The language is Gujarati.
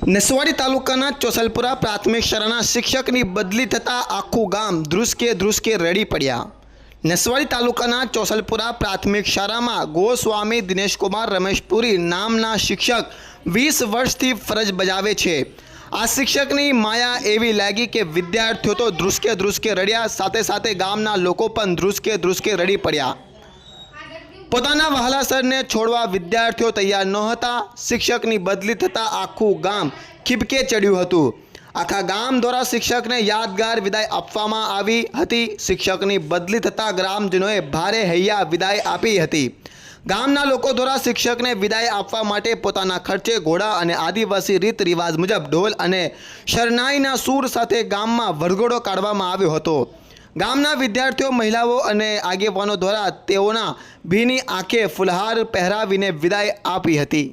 નસવાડી તાલુકાના ચોસલપુરા પ્રાથમિક શાળાના શિક્ષકની બદલી થતાં આખું ગામ ધ્રુસકે રડી પડ્યા। નસવાડી તાલુકાના ચોસલપુરા પ્રાથમિક શાળામાં ગોસ્વામી દિનેશકુમાર રમેશપુરી નામના શિક્ષક 20 વર્ષથી ફરજ બજાવે છે। આ શિક્ષકની માયા એવી લાગી કે વિદ્યાર્થીઓ તો ધ્રુસકે રડ્યા, સાથે સાથે ગામના લોકો પણ ધ્રુસકે રડી પડ્યા। પોતાના વહાલા સરને છોડવા વિદ્યાર્થીઓ તૈયાર નહોતા। શિક્ષકની બદલી થતાં આખું ગામ ખીબકે ચડ્યું હતું। આખા ગામ દ્વારા શિક્ષકને યાદગાર વિદાય આપવામાં આવી હતી। શિક્ષકની બદલી થતાં ગ્રામજનોએ ભારે હૈયા વિદાય આપી હતી। ગામના લોકો દ્વારા શિક્ષકને વિદાય આપવા માટે પોતાના ખર્ચે ઘોડા અને આદિવાસી રીત રિવાજ મુજબ ઢોલ અને શરણાઈના સૂર સાથે ગામમાં વરઘોડો કાઢવામાં આવ્યો હતો। ગામના વિદ્યાર્થીઓ, મહિલાઓ અને આગેવાનો દ્વારા તેઓના ભીની આંખે ફુલહાર પહેરાવીને વિદાય આપી હતી।